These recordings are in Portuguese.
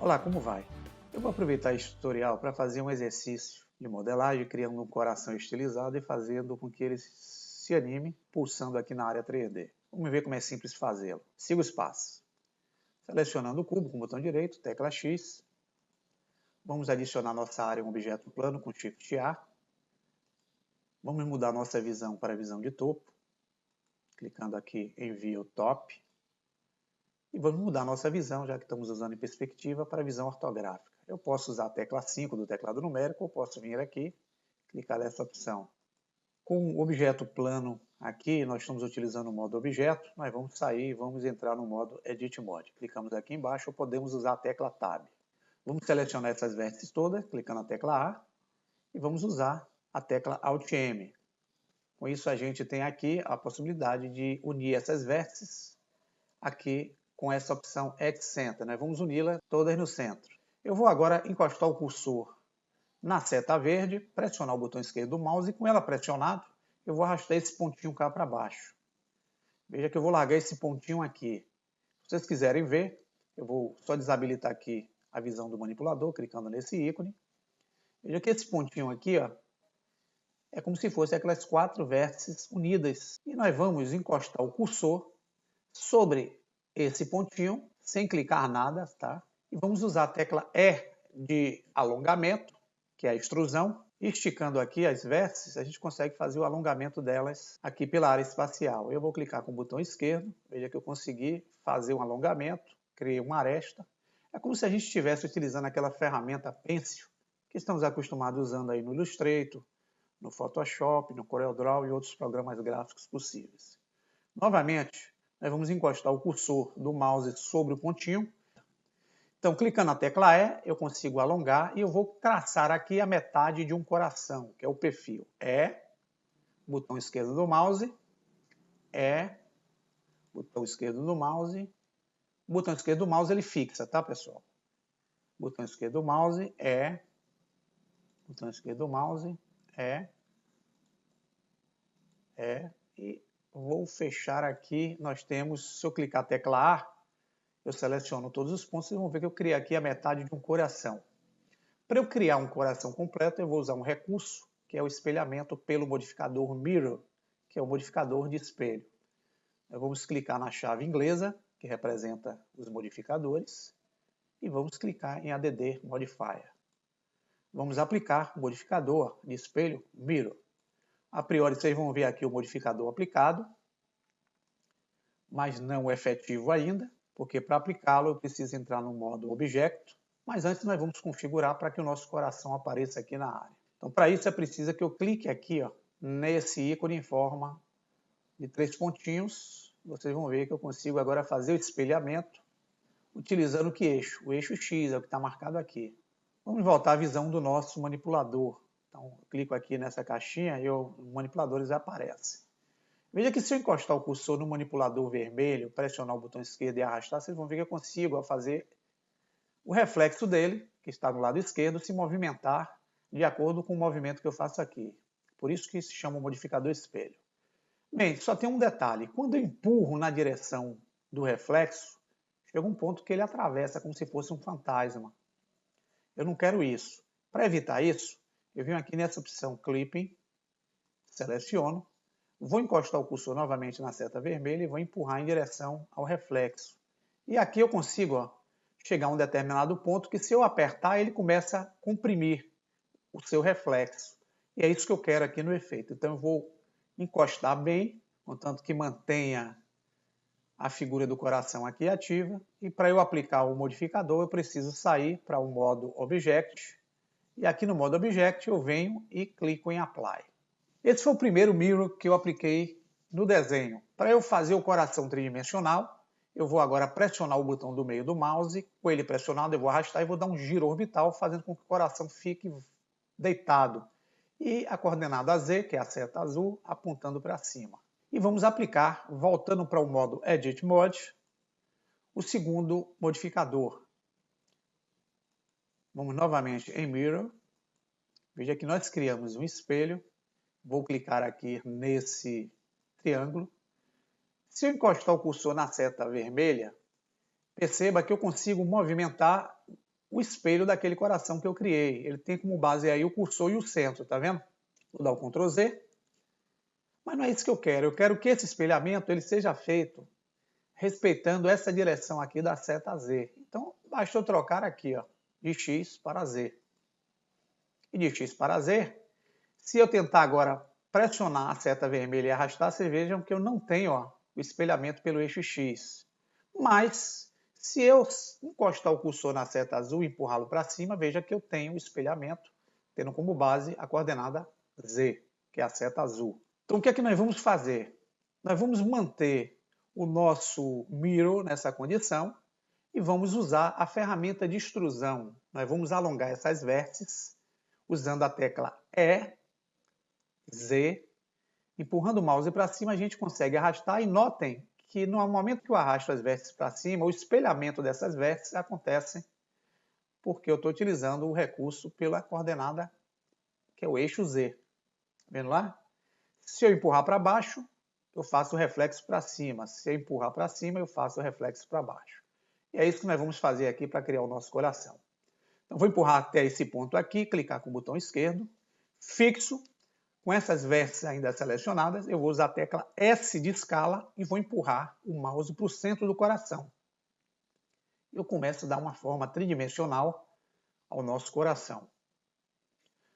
Olá, como vai? Eu vou aproveitar este tutorial para fazer um exercício de modelagem, criando um coração estilizado e fazendo com que ele se anime pulsando aqui na área 3D. Vamos ver como é simples fazê-lo. Siga os passos. Selecionando o cubo com o botão direito, tecla X. Vamos adicionar nossa área a um objeto plano com Shift A. Vamos mudar nossa visão para a visão de topo, clicando aqui em View Top. E vamos mudar nossa visão, já que estamos usando em perspectiva, para a visão ortográfica. Eu posso usar a tecla 5 do teclado numérico, ou posso vir aqui, clicar nessa opção. Com o objeto plano aqui, nós estamos utilizando o modo objeto, nós vamos sair e vamos entrar no modo Edit Mode. Clicamos aqui embaixo, ou podemos usar a tecla Tab. Vamos selecionar essas vértices todas, clicando na tecla A, e vamos usar a tecla Alt M. Com isso a gente tem aqui a possibilidade de unir essas vértices aqui com essa opção Edge Center. Nós vamos uni-las todas no centro. Eu vou agora encostar o cursor na seta verde, pressionar o botão esquerdo do mouse e com ela pressionado, eu vou arrastar esse pontinho cá para baixo. Veja que eu vou largar esse pontinho aqui. Se vocês quiserem ver, eu vou só desabilitar aqui a visão do manipulador, clicando nesse ícone. Veja que esse pontinho aqui, ó, é como se fossem aquelas 4 vértices unidas. E nós vamos encostar o cursor sobre esse pontinho, sem clicar nada, tá? E vamos usar a tecla E de alongamento, que é a extrusão. Esticando aqui as vértices, a gente consegue fazer o alongamento delas aqui pela área espacial. Eu vou clicar com o botão esquerdo, veja que eu consegui fazer um alongamento, criei uma aresta. É como se a gente estivesse utilizando aquela ferramenta Pencil, que estamos acostumados usando aí no Illustrator, no Photoshop, no CorelDRAW e outros programas gráficos possíveis. Novamente, nós vamos encostar o cursor do mouse sobre o pontinho. Então, clicando na tecla E, eu consigo alongar e eu vou traçar aqui a metade de um coração, que é o perfil. Botão esquerdo do mouse, botão esquerdo do mouse. O botão esquerdo do mouse ele fixa, tá, pessoal? Botão esquerdo do mouse, botão esquerdo do mouse, e vou fechar aqui. Nós temos, se eu clicar a tecla A, eu seleciono todos os pontos e vocês vão ver que eu criei aqui a metade de um coração. Para eu criar um coração completo, eu vou usar um recurso, que é o espelhamento pelo modificador Mirror, que é o modificador de espelho. Nós vamos clicar na chave inglesa, que representa os modificadores, e vamos clicar em Add Modifier. Vamos aplicar o modificador de espelho Mirror. A priori, vocês vão ver aqui o modificador aplicado, mas não efetivo ainda, porque para aplicá-lo eu preciso entrar no modo Object, mas antes nós vamos configurar para que o nosso coração apareça aqui na área. Então, para isso é preciso que eu clique aqui, ó, nesse ícone em forma de 3 pontinhos. Vocês vão ver que eu consigo agora fazer o espelhamento utilizando que eixo? O eixo X é o que está marcado aqui. Vamos voltar à visão do nosso manipulador. Então, eu clico aqui nessa caixinha e os manipuladores aparecem. Veja que se eu encostar o cursor no manipulador vermelho, pressionar o botão esquerdo e arrastar, vocês vão ver que eu consigo fazer o reflexo dele, que está do lado esquerdo, se movimentar de acordo com o movimento que eu faço aqui. Por isso que se chama modificador espelho. Bem, só tem um detalhe. Quando eu empurro na direção do reflexo, chega um ponto que ele atravessa como se fosse um fantasma. Eu não quero isso. Para evitar isso, eu venho aqui nessa opção Clipping, seleciono, vou encostar o cursor novamente na seta vermelha e vou empurrar em direção ao reflexo. E aqui eu consigo chegar a um determinado ponto que, se eu apertar, ele começa a comprimir o seu reflexo. E é isso que eu quero aqui no efeito. Então eu vou encostar bem, contanto que mantenha a figura do coração aqui ativa. E para eu aplicar o modificador, eu preciso sair para o modo Object. E aqui no modo Object eu venho e clico em Apply. Esse foi o primeiro mirror que eu apliquei no desenho. Para eu fazer o coração tridimensional, eu vou agora pressionar o botão do meio do mouse. Com ele pressionado, eu vou arrastar e vou dar um giro orbital, fazendo com que o coração fique deitado. E a coordenada Z, que é a seta azul, apontando para cima. E vamos aplicar, voltando para o modo Edit Mode, o segundo modificador. Vamos novamente em Mirror. Veja que nós criamos um espelho. Vou clicar aqui nesse triângulo. Se eu encostar o cursor na seta vermelha, perceba que eu consigo movimentar o espelho daquele coração que eu criei. Ele tem como base aí o cursor e o centro, tá vendo? Vou dar o Ctrl Z. Mas não é isso que eu quero. Eu quero que esse espelhamento ele seja feito respeitando essa direção aqui da seta Z. Então, basta eu trocar aqui, ó, de X para Z. E de X para Z, se eu tentar agora pressionar a seta vermelha e arrastar, vocês vejam que eu não tenho, ó, o espelhamento pelo eixo X. Mas, se eu encostar o cursor na seta azul e empurrá-lo para cima, veja que eu tenho o espelhamento, tendo como base a coordenada Z, que é a seta azul. Então, o que é que nós vamos fazer? Nós vamos manter o nosso mirror nessa condição e vamos usar a ferramenta de extrusão. Nós vamos alongar essas vértices usando a tecla E, Z. Empurrando o mouse para cima, a gente consegue arrastar. E notem que no momento que eu arrasto as vértices para cima, o espelhamento dessas vértices acontece porque eu estou utilizando o recurso pela coordenada, que é o eixo Z. Vendo lá? Se eu empurrar para baixo, eu faço o reflexo para cima. Se eu empurrar para cima, eu faço o reflexo para baixo. E é isso que nós vamos fazer aqui para criar o nosso coração. Então, vou empurrar até esse ponto aqui, clicar com o botão esquerdo, fixo. Com essas vértices ainda selecionadas, eu vou usar a tecla S de escala e vou empurrar o mouse para o centro do coração. Eu começo a dar uma forma tridimensional ao nosso coração.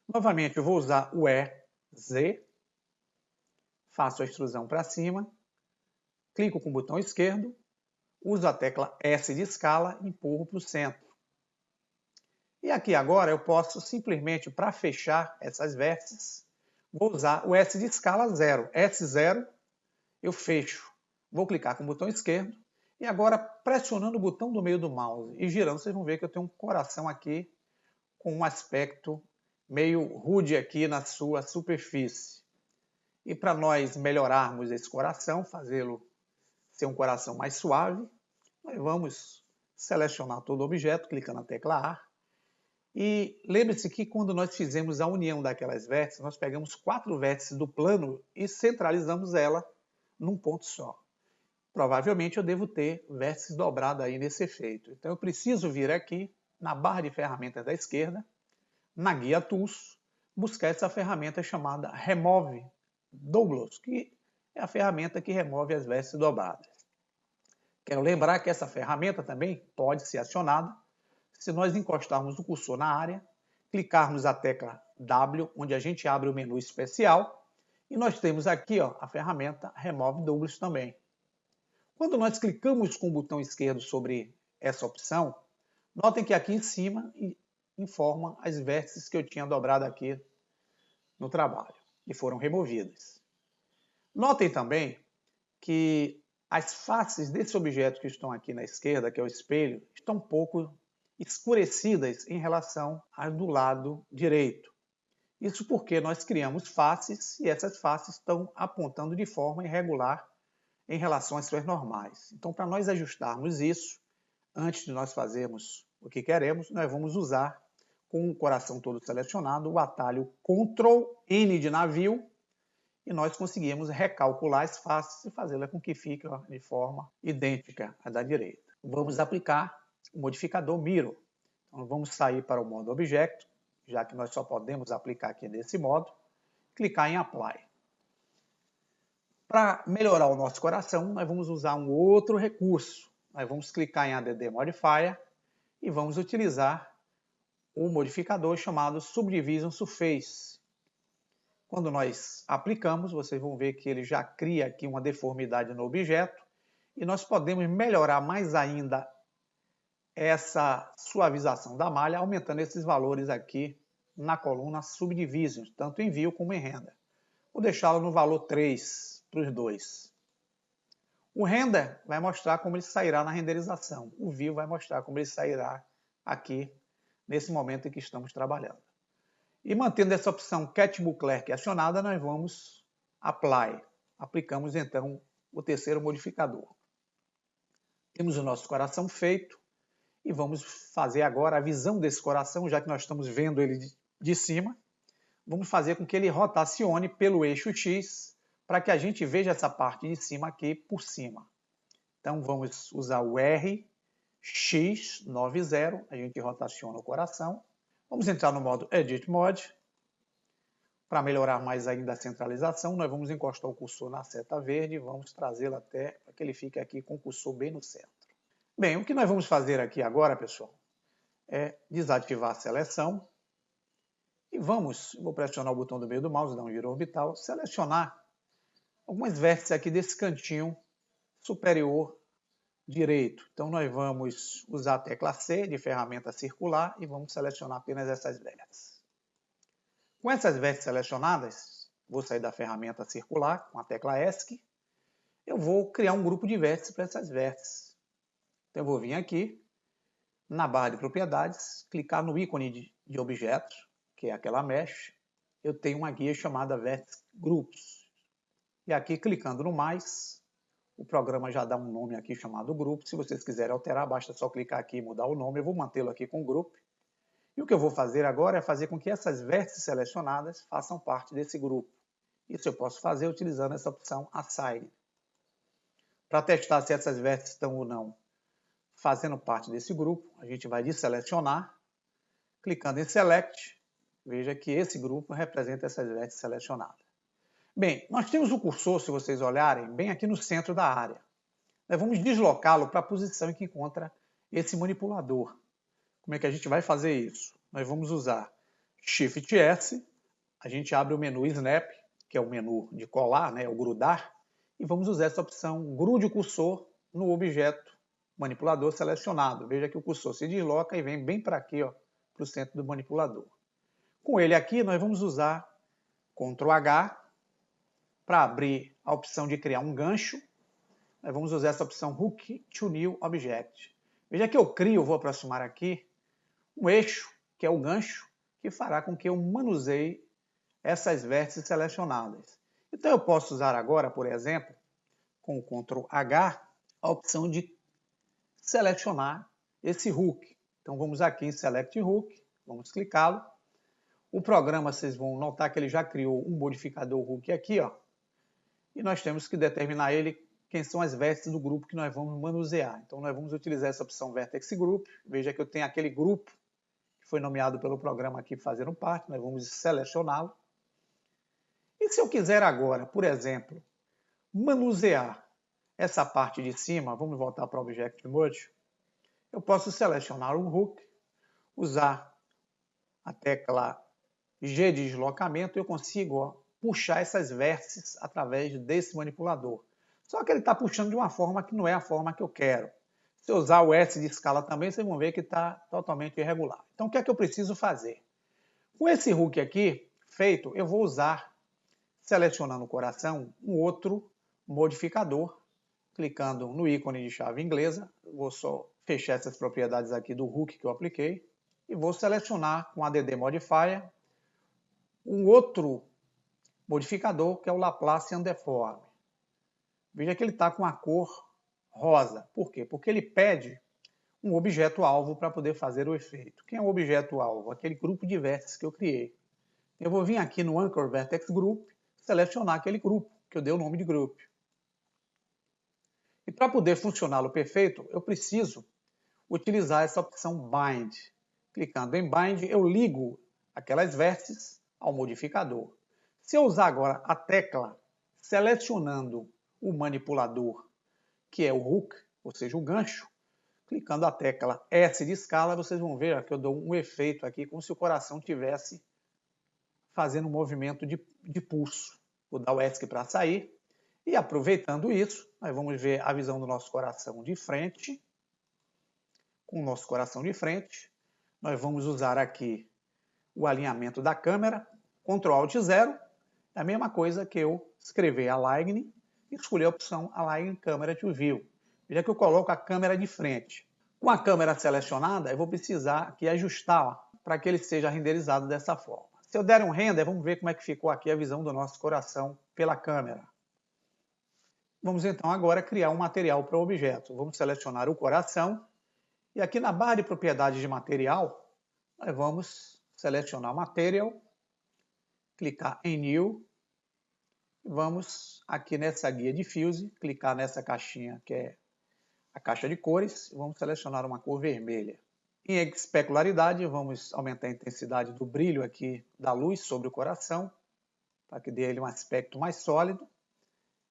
Novamente, eu vou usar o E, Z, faço a extrusão para cima, clico com o botão esquerdo, uso a tecla S de escala e empurro para o centro. E aqui agora eu posso simplesmente, para fechar essas vértices, vou usar o S de escala 0. S0, eu fecho. Vou clicar com o botão esquerdo e agora pressionando o botão do meio do mouse e girando, vocês vão ver que eu tenho um coração aqui com um aspecto meio rude aqui na sua superfície. E para nós melhorarmos esse coração, fazê-lo ser um coração mais suave, nós vamos selecionar todo o objeto, clicando na tecla A. E lembre-se que quando nós fizemos a união daquelas vértices, nós pegamos 4 vértices do plano e centralizamos ela num ponto só. Provavelmente eu devo ter vértices dobrados aí nesse efeito. Então eu preciso vir aqui na barra de ferramentas da esquerda, na guia Tools, buscar essa ferramenta chamada Remove Doubles, que é a ferramenta que remove as vértices dobradas. Quero lembrar que essa ferramenta também pode ser acionada se nós encostarmos o cursor na área, clicarmos a tecla W, onde a gente abre o menu especial, e nós temos aqui, ó, a ferramenta Remove Doubles também. Quando nós clicamos com o botão esquerdo sobre essa opção, notem que aqui em cima informa as vértices que eu tinha dobrado aqui no trabalho, e foram removidas. Notem também que as faces desse objeto que estão aqui na esquerda, que é o espelho, estão um pouco escurecidas em relação às do lado direito. Isso porque nós criamos faces e essas faces estão apontando de forma irregular em relação às suas normais. Então, para nós ajustarmos isso, antes de nós fazermos o que queremos, nós vamos usar, com o coração todo selecionado, o atalho Ctrl N de navio, e nós conseguimos recalcular as faces e fazê-la com que fique de forma idêntica à da direita. Vamos aplicar o modificador Mirror. Então, vamos sair para o modo Object, já que nós só podemos aplicar aqui nesse modo, clicar em Apply. Para melhorar o nosso coração, nós vamos usar um outro recurso. Nós vamos clicar em Add Modifier e vamos utilizar o modificador chamado Subdivision Surface. Quando nós aplicamos, vocês vão ver que ele já cria aqui uma deformidade no objeto e nós podemos melhorar mais ainda essa suavização da malha, aumentando esses valores aqui na coluna Subdivisions, tanto em View como em Render. Vou deixá-lo no valor 3 para os dois. O Render vai mostrar como ele sairá na renderização. O View vai mostrar como ele sairá aqui nesse momento em que estamos trabalhando. E mantendo essa opção Cat Book Clerk acionada, nós vamos Apply. Aplicamos então o terceiro modificador. Temos o nosso coração feito. E vamos fazer agora a visão desse coração, já que nós estamos vendo ele de cima. Vamos fazer com que ele rotacione pelo eixo X, para que a gente veja essa parte de cima aqui por cima. Então vamos usar o R X90, a gente rotaciona o coração. Vamos entrar no modo Edit Mode. Para melhorar mais ainda a centralização, nós vamos encostar o cursor na seta verde e vamos trazê-lo até para que ele fique aqui com o cursor bem no centro. Bem, o que nós vamos fazer aqui agora, pessoal, é desativar a seleção e vou pressionar o botão do meio do mouse, dar um giro orbital, selecionar alguns vértices aqui desse cantinho superior direito. Então nós vamos usar a tecla C de ferramenta circular e vamos selecionar apenas essas vértices. Com essas vértices selecionadas, vou sair da ferramenta circular com a tecla ESC. Eu vou criar um grupo de vértices para essas vértices. Então eu vou vir aqui na barra de propriedades, clicar no ícone de objeto, que é aquela mesh. Eu tenho uma guia chamada Vertex Groups. E aqui clicando no mais, o programa já dá um nome aqui chamado grupo. Se vocês quiserem alterar, basta só clicar aqui e mudar o nome. Eu vou mantê-lo aqui com grupo. E o que eu vou fazer agora é fazer com que essas vértices selecionadas façam parte desse grupo. Isso eu posso fazer utilizando essa opção Assign. Para testar se essas vértices estão ou não fazendo parte desse grupo, a gente vai deselecionar, clicando em Select. Veja que esse grupo representa essas vértices selecionadas. Bem, nós temos o cursor, se vocês olharem, bem aqui no centro da área. Nós vamos deslocá-lo para a posição em que encontra esse manipulador. Como é que a gente vai fazer isso? Nós vamos usar Shift S, a gente abre o menu Snap, que é o menu de colar, o grudar, e vamos usar essa opção Grude o cursor no objeto manipulador selecionado. Veja que o cursor se desloca e vem bem para aqui, para o centro do manipulador. Com ele aqui, nós vamos usar Ctrl H para abrir a opção de criar um gancho. Nós vamos usar essa opção Hook to New Object. Veja que eu vou aproximar aqui, um eixo, que é o gancho, que fará com que eu manuseie essas vértices selecionadas. Então eu posso usar agora, por exemplo, com o Ctrl H, a opção de selecionar esse hook. Então vamos aqui em Select Hook, vamos clicá-lo. O programa, vocês vão notar que ele já criou um modificador hook aqui, e nós temos que determinar quem são as vértices do grupo que nós vamos manusear. Então nós vamos utilizar essa opção Vertex Group. Veja que eu tenho aquele grupo que foi nomeado pelo programa aqui fazendo parte, nós vamos selecioná-lo. E se eu quiser agora, por exemplo, manusear essa parte de cima, vamos voltar para o Object Mode, eu posso selecionar um hook, usar a tecla G de deslocamento e eu consigo puxar essas vértices através desse manipulador. Só que ele está puxando de uma forma que não é a forma que eu quero. Se eu usar o S de escala também, vocês vão ver que está totalmente irregular. Então o que é que eu preciso fazer? Com esse hook aqui feito, eu vou usar, selecionando o coração, um outro modificador, clicando no ícone de chave inglesa. Vou só fechar essas propriedades aqui do hook que eu apliquei e vou selecionar com ADD Modifier um outro modificador que é o Laplacian Deform. Veja que ele está com a cor rosa. Por quê? Porque ele pede um objeto-alvo para poder fazer o efeito. Quem é o objeto-alvo? Aquele grupo de vértices que eu criei. Eu vou vir aqui no Anchor Vertex Group, selecionar aquele grupo, que eu dei o nome de grupo. E para poder funcioná-lo perfeito, eu preciso utilizar essa opção Bind. Clicando em Bind, eu ligo aquelas vértices ao modificador. Se eu usar agora a tecla selecionando o manipulador, que é o hook, ou seja, o gancho, clicando a tecla S de escala, vocês vão ver que eu dou um efeito aqui, como se o coração estivesse fazendo um movimento de pulso. Vou dar o ESC para sair. E aproveitando isso, nós vamos ver a visão do nosso coração de frente. Com o nosso coração de frente, nós vamos usar aqui o alinhamento da câmera, Ctrl Alt 0, é a mesma coisa que eu escrever Align e escolher a opção Align Camera to View. Veja que eu coloco a câmera de frente. Com a câmera selecionada, eu vou precisar aqui ajustar para que ele seja renderizado dessa forma. Se eu der um render, vamos ver como é que ficou aqui a visão do nosso coração pela câmera. Vamos então agora criar um material para o objeto. Vamos selecionar o coração e aqui na barra de propriedades de material, nós vamos selecionar Material, clicar em New, vamos aqui nessa guia Diffuse, clicar nessa caixinha que é a caixa de cores e vamos selecionar uma cor vermelha. Em especularidade, vamos aumentar a intensidade do brilho aqui da luz sobre o coração, para que dê ele um aspecto mais sólido.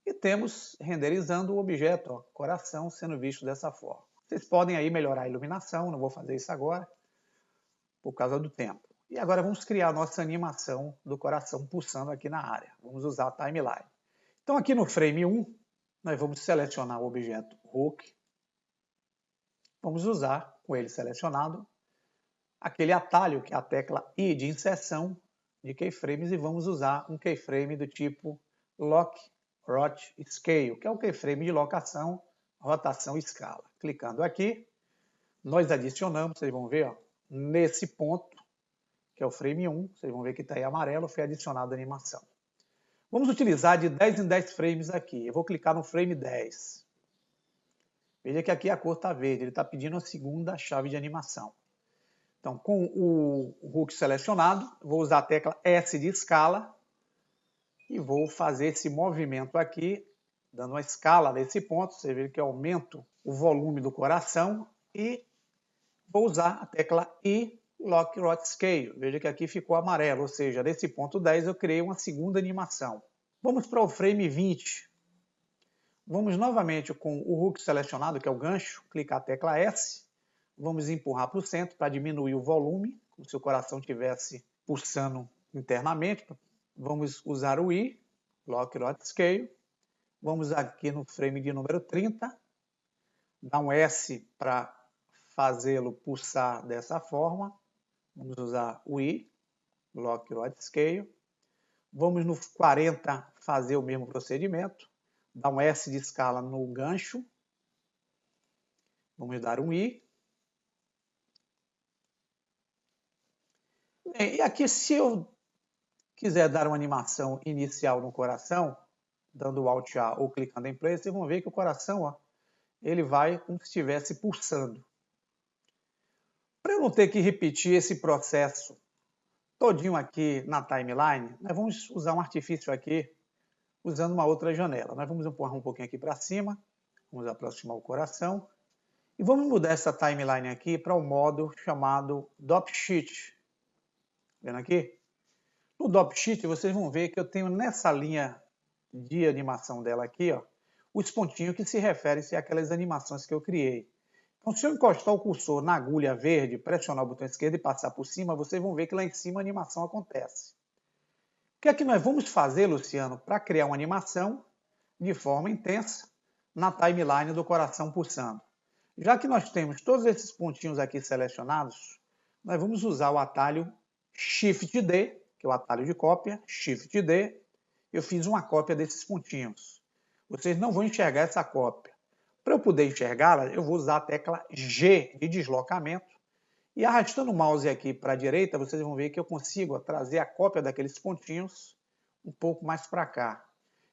E temos renderizando o objeto, ó, coração, sendo visto dessa forma. Vocês podem aí melhorar a iluminação, não vou fazer isso agora, por causa do tempo. E agora vamos criar a nossa animação do coração pulsando aqui na área. Vamos usar a timeline. Então aqui no frame 1, nós vamos selecionar o objeto Hook. Vamos usar, com ele selecionado, aquele atalho que é a tecla I de inserção de keyframes e vamos usar um keyframe do tipo Lock, Rot, Scale, que é o keyframe de locação, rotação e escala. Clicando aqui, nós adicionamos, vocês vão ver, ó, nesse ponto, que é o frame 1, vocês vão ver que está aí amarelo, foi adicionada a animação. Vamos utilizar de 10 em 10 frames aqui. Eu vou clicar no frame 10. Veja que aqui a cor está verde, ele está pedindo a segunda chave de animação. Então, com o Hook selecionado, vou usar a tecla S de escala e vou fazer esse movimento aqui, dando uma escala nesse ponto. Você vê que eu aumento o volume do coração e vou usar a tecla I, Lock, Rot, Scale. Veja que aqui ficou amarelo, ou seja, nesse ponto 10 eu criei uma segunda animação. Vamos para o frame 20. Vamos novamente com o Hook selecionado, que é o gancho, clicar a tecla S. Vamos empurrar para o centro para diminuir o volume, como se o coração estivesse pulsando internamente. Vamos usar o I, Lock, Rot, Scale. Vamos aqui no frame de número 30, dar um S para fazê-lo pulsar dessa forma. Vamos usar o I, Lock, Rot, Scale. Vamos no 40 fazer o mesmo procedimento. Dar um S de escala no gancho. Vamos dar um I. Bem, e aqui, se eu quiser dar uma animação inicial no coração, dando o Alt A ou clicando em Play, vocês vão ver que o coração, ó, ele vai como se estivesse pulsando. Para eu não ter que repetir esse processo todinho aqui na timeline, nós vamos usar um artifício aqui, usando uma outra janela. Nós vamos empurrar um pouquinho aqui para cima, vamos aproximar o coração, e vamos mudar essa timeline aqui para um modo chamado Dop Sheet. Vendo aqui? No Dop Sheet vocês vão ver que eu tenho nessa linha de animação dela aqui, ó, os pontinhos que se referem àquelas animações que eu criei. Então, se eu encostar o cursor na agulha verde, pressionar o botão esquerdo e passar por cima, vocês vão ver que lá em cima a animação acontece. O que é que nós vamos fazer, Luciano, para criar uma animação de forma intensa na timeline do coração pulsando? Já que nós temos todos esses pontinhos aqui selecionados, nós vamos usar o atalho Shift D, que é o atalho de cópia, Shift D. Eu fiz uma cópia desses pontinhos. Vocês não vão enxergar essa cópia. Para eu poder enxergá-la, eu vou usar a tecla G de deslocamento. E arrastando o mouse aqui para a direita, vocês vão ver que eu consigo trazer a cópia daqueles pontinhos um pouco mais para cá.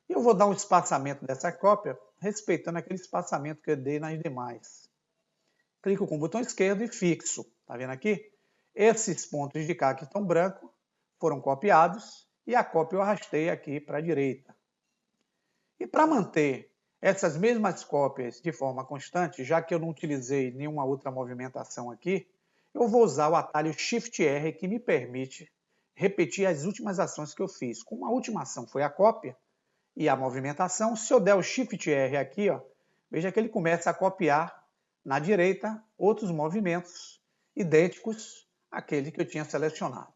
E eu vou dar um espaçamento dessa cópia, respeitando aquele espaçamento que eu dei nas demais. Clico com o botão esquerdo e fixo. Está vendo aqui? Esses pontos de cá que estão brancos foram copiados e a cópia eu arrastei aqui para a direita. E para manter essas mesmas cópias de forma constante, já que eu não utilizei nenhuma outra movimentação aqui, eu vou usar o atalho Shift R, que me permite repetir as últimas ações que eu fiz. Como a última ação foi a cópia e a movimentação, se eu der o Shift R aqui, ó, veja que ele começa a copiar na direita outros movimentos idênticos àquele que eu tinha selecionado.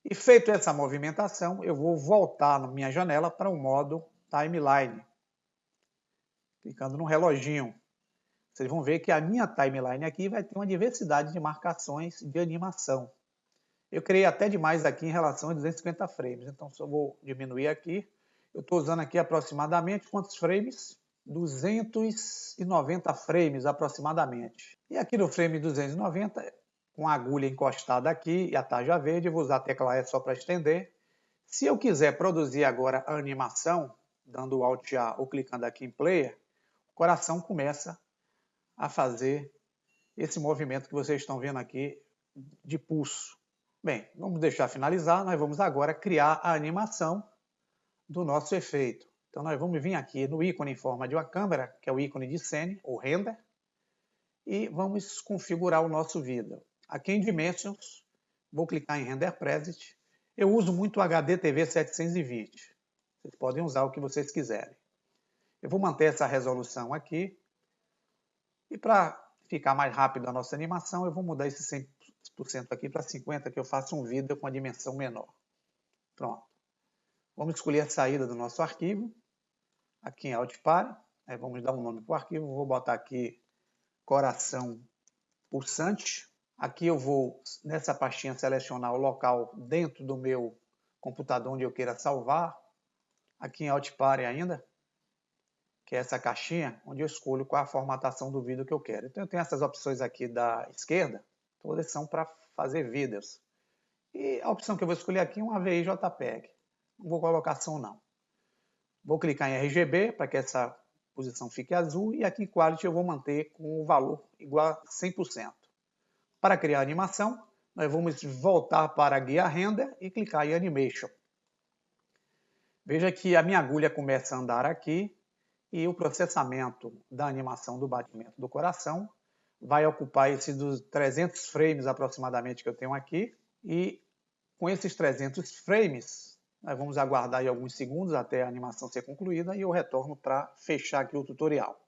E feito essa movimentação, eu vou voltar na minha janela para o modo Timeline. Clicando no reloginho. Vocês vão ver que a minha timeline aqui vai ter uma diversidade de marcações de animação. Eu criei até demais aqui em relação a 250 frames. Então, só vou diminuir aqui. Eu estou usando aqui aproximadamente quantos frames? 290 frames aproximadamente. E aqui no frame 290, com a agulha encostada aqui e a tarja verde, eu vou usar a tecla E só para estender. Se eu quiser produzir agora a animação, dando o Alt A ou clicando aqui em Player, o coração começa a fazer esse movimento que vocês estão vendo aqui de pulso. Bem, vamos deixar finalizar. Nós vamos agora criar a animação do nosso efeito. Então nós vamos vir aqui no ícone em forma de uma câmera, que é o ícone de scene, ou render. e vamos configurar o nosso vídeo. Aqui em Dimensions, vou clicar em Render Preset. Eu uso muito o HDTV 720. Vocês podem usar o que vocês quiserem. Eu vou manter essa resolução aqui. E para ficar mais rápido a nossa animação, eu vou mudar esse 100% aqui para 50%, que eu faço um vídeo com a dimensão menor. Pronto. Vamos escolher a saída do nosso arquivo. Aqui em Altpare. Vamos dar um nome para o arquivo. Vou botar aqui coração pulsante. Aqui eu vou, nessa pastinha, selecionar o local dentro do meu computador onde eu queira salvar. Aqui em Altpare ainda, que é essa caixinha, onde eu escolho qual a formatação do vídeo que eu quero. Então eu tenho essas opções aqui da esquerda, todas são para fazer vídeos. E a opção que eu vou escolher aqui é um AVI JPEG. Não vou colocar som não. Vou clicar em RGB para que essa posição fique azul e aqui em Quality eu vou manter com o valor igual a 100%. Para criar a animação, nós vamos voltar para a guia Render e clicar em Animation. Veja que a minha agulha começa a andar aqui e o processamento da animação do batimento do coração vai ocupar esses dos 300 frames aproximadamente que eu tenho aqui. E com esses 300 frames, nós vamos aguardar aí alguns segundos até a animação ser concluída e eu retorno para fechar aqui o tutorial.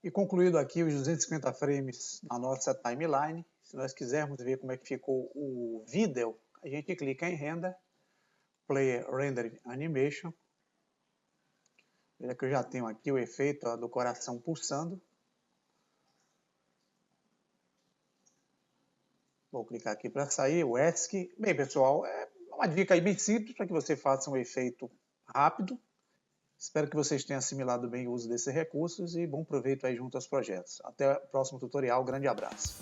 E concluído aqui os 250 frames na nossa timeline, se nós quisermos ver como é que ficou o vídeo, a gente clica em Render, Play Render Animation. Veja que eu já tenho aqui o efeito do coração pulsando. Vou clicar aqui para sair, o ESC. Bem, pessoal, é uma dica aí bem simples para que você faça um efeito rápido. Espero que vocês tenham assimilado bem o uso desses recursos e bom proveito aí junto aos projetos. Até o próximo tutorial, grande abraço.